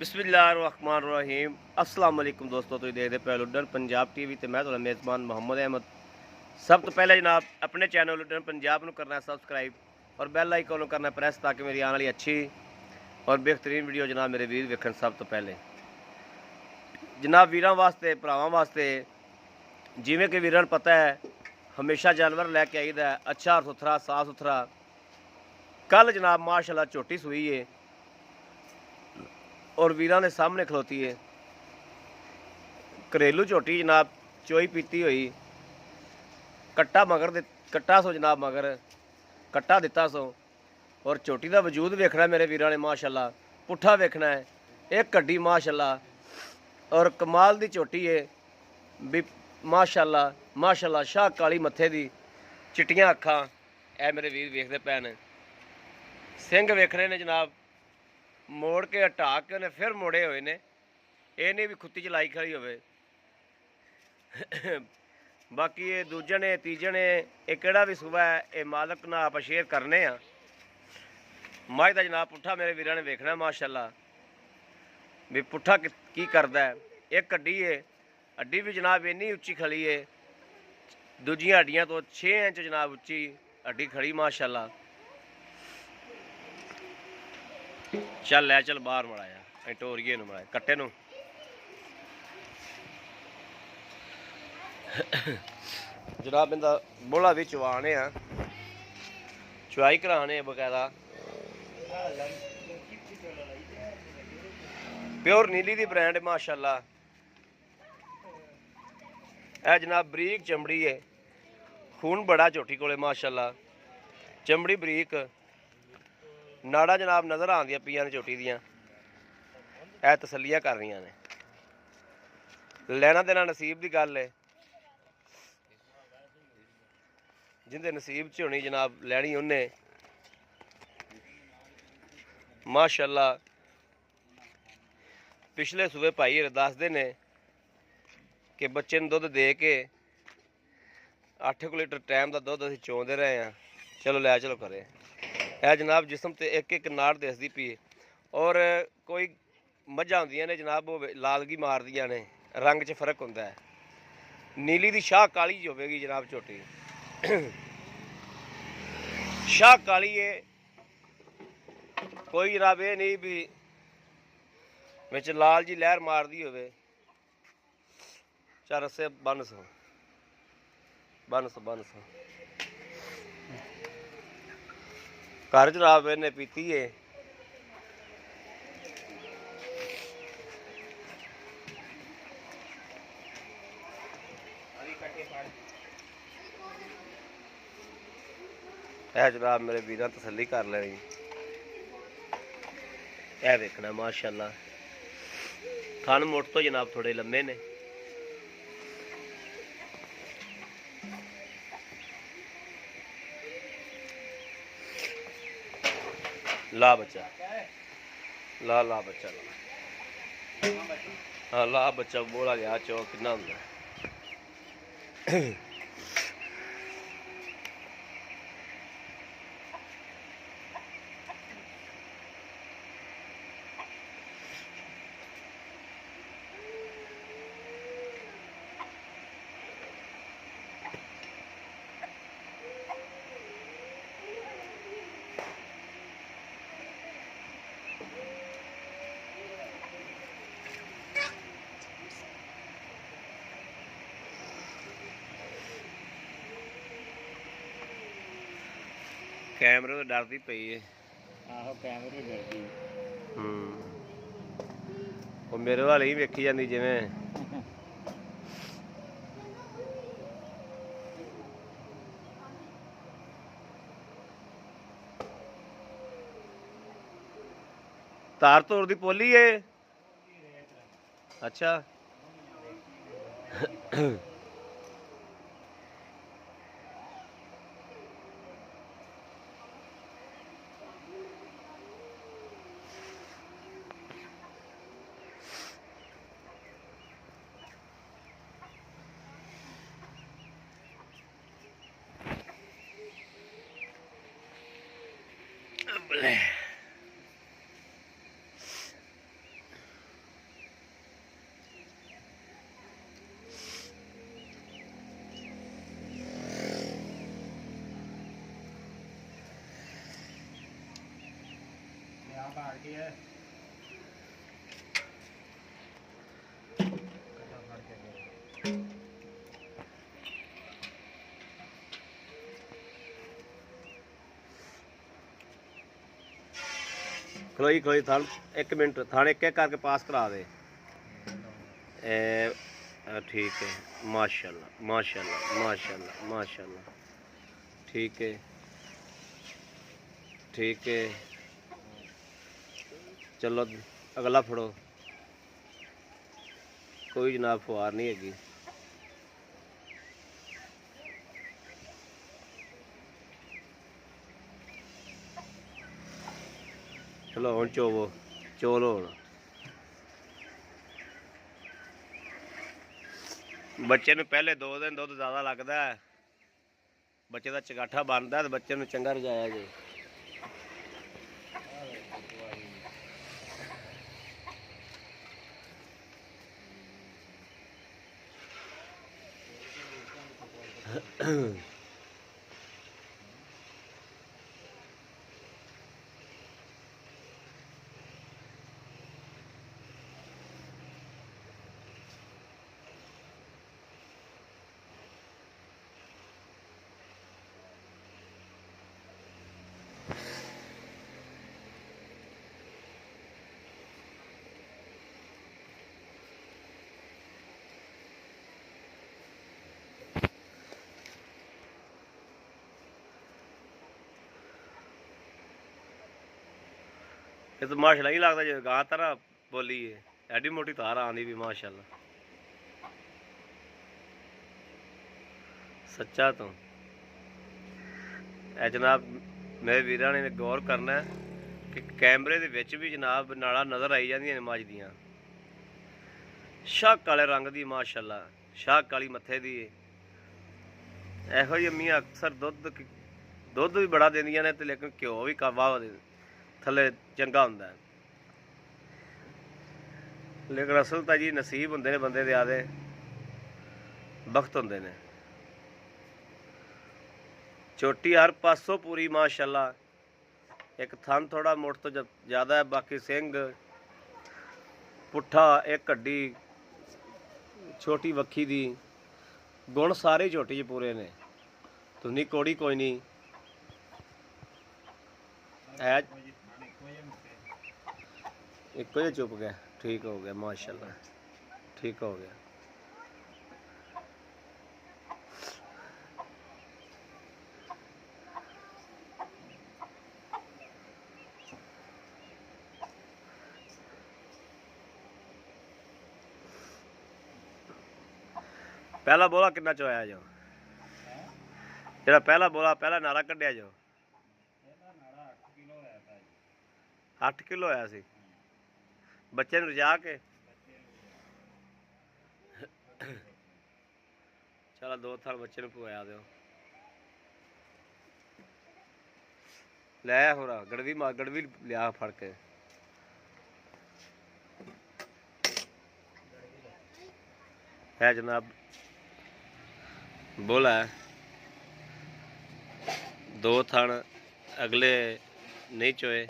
बिस्मिल्लाहिर्रहमानिर्रहीम अस्सलाम वालेकुम दोस्तों, तुम देखते पे लुडन पंजाब टीवी ते मैं तुहाडा मेज़बान मोहम्मद अहमद। सब तो पहले जनाब अपने चैनल लुडन पंजाब नूं करना सब्सक्राइब और बैल आइकन नूं करना प्रेस ताकि मेरी आने वाली अच्छी और बेहतरीन वीडियो जनाब मेरे वीर वेखण। सब तो पहले जनाब वीरां वास्ते भरावां वास्ते जिवें कि वीरां नूं पता है हमेशा जानवर लैके आईदा है अच्छा सुथरा साफ सुथरा। कल जनाब माशाअल्लाह झोटी सूई है और वीरां दे सामने खलोती है। घरेलू झोटी जनाब चोई पीती हुई कट्टा मगर कट्टा सो जनाब मगर कट्टा दिता सो और झोटी का वजूद वेखना मेरे वीरां ने माशाअल्लाह पुट्ठा वेखना है एक कड्डी माशाअल्लाह और कमाल दी झोटी है भी माशाअल्लाह माशाअल्लाह। शाह काली मत्थे दी चिट्टियां अखां ऐ मेरे वीर वेखदे पै ने। सिंग वेखने ने जनाब मोड़ के हटा के उन्हें फिर मोड़े हुए ने, ये नहीं भी खुत्ती च लाई खड़ी होवे। बाकी ये दूजे ने तीजे ने ये केड़ा भी सूबा है ये मालक ना आप शेयर करने आ। मझ का जनाब पुट्ठा मेरे वीरां ने वेखना माशाअल्लाह भी पुट्ठा की करदा है। एक कड्डी है हड्डी भी जनाब इन्नी उच्ची खड़ी है, दूजियां हड्डियां तो 6 इंच जनाब उच्ची हड्डी खड़ी माशाअल्लाह। चल लै चल बाहर मड़ाया टोरिए मड़ाया कट्टे नूं जनाब इंदा बोला भी चवाने आ चवाई कराने बकायदा प्योर नीली दी ब्रांड माशाअल्लाह। है जनाब बरीक चमड़ी है खून बड़ा झोटी कोले माशाअल्लाह चमड़ी बरीक नाड़ा जनाब नज़र आंदियां पियां ने झोटी दियां ऐ तसल्लियां कर रही ने। लैना देना नसीब की गल है जिंदे नसीब च होनी जनाब लैनी उन्हें माशाअल्लाह। पिछले सूबे भाई दसदे ने कि बच्चे नूं दुध दे के 8 लीटर टाइम का दुध असीं चोंदे रहे हैं। चलो लै चलो करे है जनाब जिसम ते एक एक नाड़ दसदी पी और कोई मझां होंदियां ने जनाब वो लालगी मारदियां ने रंग च फर्क होंदा है। नीली दी शाह काली होवेगी जनाब झोटी शाह काली है कोई जनाब ये नहीं भी विच लाल जी लहर मारदी होवे। चार रस्से बन सो बन सो बन सो घर जनाब इन्हें पीती है। है जनाब मेरे वीरां तसल्ली कर लेनी है वेखना माशाअल्लाह। थन मुठ तो जनाब थोड़े लम्बे ने ला बच्चा ला ला बच्चा ला हाँ ला बच्चा बोला गया चौक कितना होंगे। कैमरे तो डरती पई है। आहो कैमरे डरदी वो मेरे वाले ही वेखी जाती जिवें तार तोड़ दी पोली है। अच्छा ਕੀ ਹੈ ਕੱਟਾ ਫੜ ਕੇ ਦੇ ਖਲੋਈ ਖਲੋਈ ਥਾਣ 1 ਮਿੰਟ ਥਾਣ ਇੱਕ ਇੱਕ ਕਰਕੇ ਪਾਸ ਕਰਾ ਦੇ ठीक है माशाल्लाह माशाल्लाह माशाल्लाह माशाल्लाह ठीक है चलो अगला फड़ो कोई जनाब फुहार नहीं हैगी चलो हुण चोवो चोलो हुण ਬੱਚੇ ਨੂੰ ਪਹਿਲੇ 2 ਦਿਨ ਦੁੱਧ ਜ਼ਿਆਦਾ ਲੱਗਦਾ ਹੈ ਬੱਚੇ ਦਾ ਚਗਾਠਾ ਬਣਦਾ ਤੇ ਬੱਚੇ ਨੂੰ ਚੰਗਾ ਰਜਾਇਆ ਜੇ ਇਹ ਤਾਂ ਮਾਸ਼ਾਅੱਲਾ ਹੀ ਲੱਗਦਾ ਜਿਵੇਂ ਗਾਂ ਤਰ੍ਹਾਂ ਬੋਲੀ ਹੈ ਐਡੀ ਮੋਟੀ ਤਾਰ ਆਉਂਦੀ ਵੀ ਮਾਸ਼ਾਅੱਲਾ ਸੱਚਾ ਤੋਂ ਇਹ ਜਨਾਬ ਮੇਰੇ ਵੀਰਾਂ ਨੇ ਗੌਰ ਕਰਨਾ ਕਿ ਕੈਮਰੇ ਦੇ ਵਿੱਚ ਵੀ ਜਨਾਬ ਨਾਲਾਂ ਨਜ਼ਰ ਆਈ ਜਾਂਦੀਆਂ ਨੇ ਮੱਝ ਦੀਆਂ ਸ਼ਾਹ ਕਾਲੇ ਰੰਗ ਦੀ ਮਾਸ਼ਾਅੱਲਾ ਸ਼ਾਹ ਕਾਲੀ ਮੱਥੇ ਦੀ ਇਹੋ ਜਿਹੀ ਅੰਮੀਆਂ ਅਕਸਰ ਦੁੱਧ ਵੀ ਬੜਾ ਦਿੰਦੀਆਂ ਨੇ ਤੇ ਲੇਕਿਨ ਘਿਓ ਵੀ ਕਾਵਾ ਥੱਲੇ ਚੰਗਾ ਹੁੰਦਾ ਹੈ ਲੇਕਿਨ ਅਸਲ ਤਾਂ ਜੀ ਨਸੀਬ ਹੁੰਦੇ ਨੇ ਬੰਦੇ ਦੇ ਆਦੇ ਵਕਤ ਹੁੰਦੇ ਨੇ ਚੋਟੀ ਹਰ ਪਾਸੋਂ ਪੂਰੀ ਮਾਸ਼ਾਅੱਲਾ ਇੱਕ ਥਣ ਥੋੜਾ ਮੁੱਠ ਤੋਂ ਜ਼ਿਆਦਾ ਹੈ ਬਾਕੀ ਸਿੰਘ ਪੁੱਠਾ ਇੱਕ ਹੱਡੀ ਛੋਟੀ ਵੱਖੀ ਦੀ ਗੁਣ ਸਾਰੇ ਝੋਟੀ 'ਚ ਪੂਰੇ ਨੇ ਤੁਨੀ ਕੋੜੀ ਕੋਈ ਨਹੀਂ ਹੈ ਇੱਕੋ ਜਿਹਾ ਚੁੱਪ ਗਿਆ ਠੀਕ ਹੋ ਗਿਆ ਮਾਸ਼ਾਅੱਲਾ ਠੀਕ ਹੋ ਗਿਆ ਪਹਿਲਾ ਬੋਲਾ ਕਿੰਨਾ ਚੋਇਆ ਜੋ ਜਿਹੜਾ ਪਹਿਲਾ ਬੋਲਾ ਪਹਿਲਾ ਨਾਰਾ ਕੱਢਿਆ ਜੋ 8 ਕਿਲੋ ਆਇਆ ਸੀ ਬੱਚੇ ਨੂੰ ਰਜਾ ਕੇ ਚਲ 2 ਥਾਲ ਬੱਚੇ ਨੂੰ ਪਵਾਇਆ ਦਿਓ ਲੈ ਹੋਰਾ ਗੜਵੀ ਲਿਆ ਫੜ ਕੇ ਹੈ ਜਨਾਬ ਬੋਲਾ 2 ਥਣ ਅਗਲੇ ਨਹੀਂ ਚੋਏ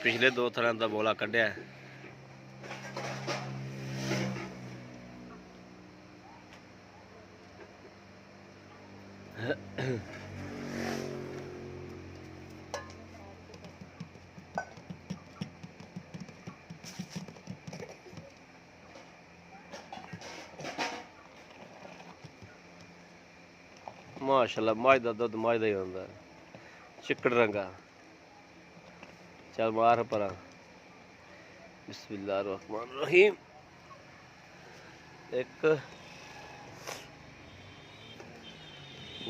पिछले 2 थरां दा बोला कढ़िया माशाअल्लाह मझ दा दुद्ध मझ दा ही होंदा चिक्कड़ रंगा चल मार पर बिस्मिल्लाहिर्रहमानिर्रहीम 1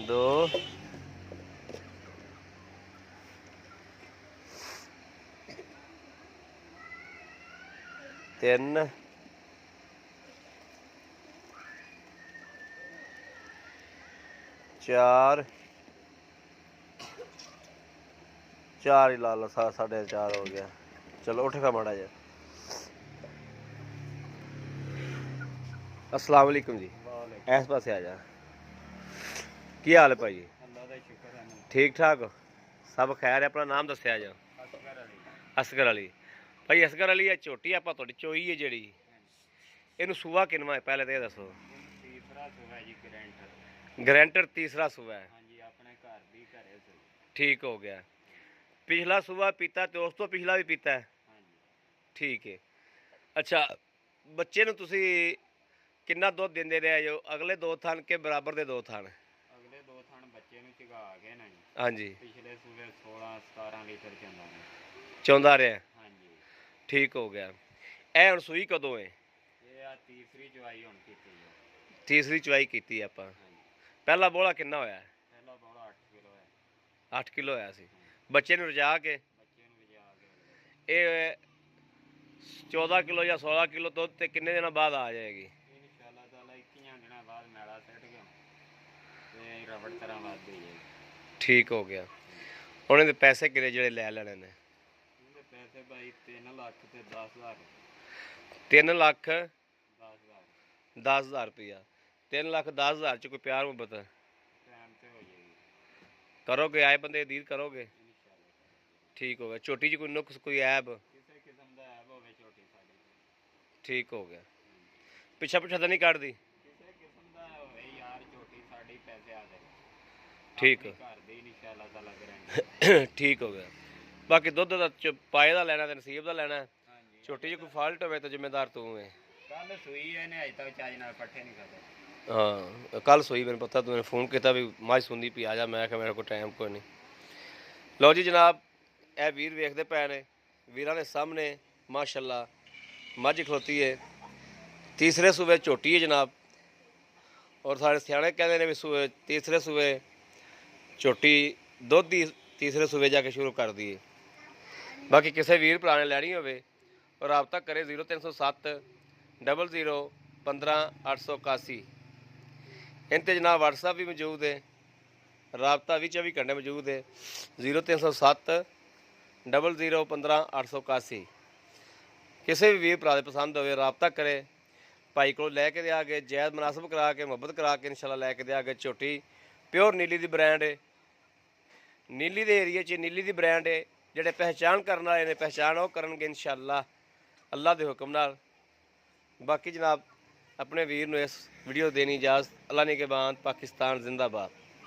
2 3 4 4 ही ला लो 4.5 हो गया चलो उठ का माड़ा जा अस्सलाम वालेकुम जी इस पासे आ जा की हाल है भाई ठीक ठाक सब खैर है अपना नाम दस्या जा ਅਸਗਰ ਵਾਲੀ ਭਾਈ ਅਸਗਰ ਵਾਲੀ ਇਹ ਝੋਟੀ ਆਪਾਂ ਤੁਹਾਡੀ ਚੋਈ ਹੈ ਜਿਹੜੀ ਇਹਨੂੰ ਸੂਆ ਕਿੰਨਵਾਂ ਹੈ ਪਹਿਲੇ ਤਾਂ ਇਹ ਦੱਸੋ। ਤੀਸਰਾ ਸੂਆ ਜੀ ਗਰੰਟਰ। ਗਰੰਟਰ ਤੀਸਰਾ ਸੂਆ ਹੈ। ਹਾਂਜੀ ਆਪਣੇ ਘਰ ਦੀ ਘਰੇ ਸੀ। ਠੀਕ ਹੋ ਗਿਆ। ਪਿਛਲਾ ਸੂਆ ਪੀਤਾ ਤੇ ਉਸ ਤੋਂ ਪਿਛਲਾ ਵੀ ਪੀਤਾ ਹੈ। ਹਾਂਜੀ ਠੀਕ ਹੈ। ਅੱਛਾ ਬੱਚੇ ਨੂੰ ਤੁਸੀਂ ਕਿੰਨਾ ਦੁੱਧ ਦਿੰਦੇ ਰਹੇ ਜੋ ਅਗਲੇ 2 ਥਣ ਕੇ ਬਰਾਬਰ ਦੇ 2 ਥਣ? ਅਗਲੇ 2 ਥਣ ਬੱਚੇ ਨੂੰ ਚਗਾ ਕੇ ਨਾ ਜੀ ਹਾਂਜੀ ਪਿਛਲੇ ਸੂਬੇ 16 17 ਲੀਟਰ ਚੰਦਾ ਨੇ। ਚਾਹੁੰਦਾ ਰਿਹਾ। ਹਾਂਜੀ ਠੀਕ ਹੋ ਗਿਆ। ਇਹ ਹੁਣ ਸੂਈ ਕਦੋਂ ਹੈ? ਇਹ ਆ ਤੀਸਰੀ ਚਵਾਈ ਹੁਣ ਕੀਤੀ ਜੀ। ਤੀਸਰੀ ਚੁਆਈ ਕੀਤੀ ਆਪਾਂ। ਹਾਂਜੀ ਪਹਿਲਾ ਬੋਲਾ ਕਿੰਨਾ ਹੋਇਆ? ਪਹਿਲਾ ਬੋਲਾ 8 ਕਿਲੋ ਹੈ। 8 ਕਿਲੋ ਹੋਇਆ ਸੀ। ਬੱਚੇ ਨੂੰ ਰਜਾ ਕੇ ਬੱਚੇ ਨੂੰ ਵਜਾ ਕੇ ਇਹ 14 ਕਿਲੋ ਜਾਂ 16 ਕਿਲੋ ਦੁੱਧ ਤੇ ਕਿੰਨੇ ਦਿਨਾਂ ਬਾਅਦ ਆ ਜਾਏਗੀ? ਇਨਸ਼ਾਅੱਲਾ ਤਾਲਾ 21 ਦਿਨਾਂ ਬਾਅਦ ਮੈਲਾ ਸੱਟ ਗਿਆ ਤੇ ਰਬੜ ਤਰ੍ਹਾਂ ਵੱਧ ਗਈ ਹੈ। ਠੀਕ ਹੋ ਗਿਆ। ਉਹਨਾਂ ਦੇ ਪੈਸੇ ਕਿਹੜੇ ਜਿਹੜੇ ਲੈ ਲੈਣੇ ਨੇ? ਇਹਦੇ ਪੈਸੇ ਭਾਈ 3 ਲੱਖ ਤੇ 10,000 3 ਲੱਖ 10,000 10,000 ਰੁਪਇਆ। 3 ਲੱਖ 10,000 ਚ ਕੋਈ ਪਿਆਰ ਮੁਹੱਬਤ ਟਾਈਮ ਤੇ ਹੋ ਜਾਏਗੀ ਕਰੋਗੇ? ਆਏ ਬੰਦੇ ਦੀਦ ਕਰੋਗੇ? ਇਨਸ਼ਾਅੱਲਾ। ਠੀਕ ਹੋ ਗਿਆ। ਛੋਟੀ ਜਿਹੀ ਕੋਈ ਨੁਕਸ ਕੋਈ ਐਬ? ਕਿਸੇ ਕਿਸਮ ਦਾ ਐਬ ਹੋਵੇ ਛੋਟੀ ਸਾਡੀ ਕੋਲ। ਠੀਕ ਹੋ ਗਿਆ। ਪਿੱਛਾ ਪਿੱਛਾ ਤਾਂ ਨਹੀਂ ਕੱਢਦੀ? ਕਿਸੇ ਕਿਸਮ ਦਾ ਹੋਵੇ ਯਾਰ ਛੋਟੀ ਸਾਡੀ ਪੈਸੇ ਆ ਜਾਏ। ਠੀਕ ਆਪਣੀ ਘਰ ਦੀ ਇਨਸ਼ਾਅੱਲਾ ਤਾਲਾ ਗਰੰਟੀ। ਠੀਕ ਹੋ ਗਿਆ। ਬਾਕੀ ਦੁੱਧ ਦਾ ਪਾਏ ਦਾ ਲੈਣਾ ਤੇ ਨਸੀਬ ਦਾ ਲੈਣਾ। ਹਾਂਜੀ ਛੋਟੀ ਜਿਹੀ ਕੋਈ ਫਾਲਟ ਹੋਵੇ ਤਾਂ ਜ਼ਿੰਮੇਦਾਰ ਤੂੰ ਹੈ। ਕੱਲ ਸੂਈ ਇਹਨੇ ਅਜੇ ਤੱਕ ਚੱਜ ਨਾਲ ਪੱਠੇ ਨਹੀਂ ਖਾਦੇ। ਹਾਂ ਕੱਲ ਸੋਈ ਮੈਨੂੰ ਪਤਾ ਤੂੰ ਫੋਨ ਕੀਤਾ ਵੀ ਮੱਝ ਸੁਣਦੀ ਪਈ ਆ ਜਾ। ਮੈਂ ਕਿਹਾ ਮੇਰੇ ਕੋਲ ਟਾਈਮ ਕੋਈ ਨਹੀਂ। ਲਓ ਜੀ ਜਨਾਬ ਇਹ ਵੀਰ ਵੇਖਦੇ ਪਏ ਨੇ ਵੀਰਾਂ ਦੇ ਸਾਹਮਣੇ ਮਾਸ਼ਾਅੱਲਾ ਮੱਝ ਖਲੋਤੀ ਹੈ। ਤੀਸਰੇ ਸੂਬੇ ਝੋਟੀ ਹੈ ਜਨਾਬ। ਔਰ ਸਾਡੇ ਸਿਆਣੇ ਕਹਿੰਦੇ ਨੇ ਵੀ ਤੀਸਰੇ ਸੂਬੇ ਝੋਟੀ ਦੁੱਧ ਦੀ ਤੀਸਰੇ ਸੂਬੇ ਜਾ ਕੇ ਸ਼ੁਰੂ ਕਰਦੀ ਹੈ। ਬਾਕੀ ਕਿਸੇ ਵੀਰ ਭਰਾ ਨੇ ਲੈਣੀ ਹੋਵੇ ਔਰ ਰਾਬਤਾ ਕਰੇ 0307 00 15 881। इन ते जनाब व्हाट्सएप भी मौजूद है। राबता भी 24 घंटे मौजूद है 0307 00 15 881। किसी भी वीर भरा दे पसंद होवे राबता करे भाई को लैके दे आगे जायज़ मुनासिब करा के मुहब्बत करा के इंशाल्लाह लैके दे आगे। झोटी प्योर नीली दी ब्रांड है। नीली दे एरिए च नीली दी ब्रांड है। जिहड़े पहचान करने वाले ने पहचान वो करनगे इंशाल्लाह अल्लाह दे हुक्म नाल। बाकी जनाब अपने वीर नूं इस वीडियो देनी इजाज़त। अल्लाह ने के बाद पाकिस्तान जिंदाबाद।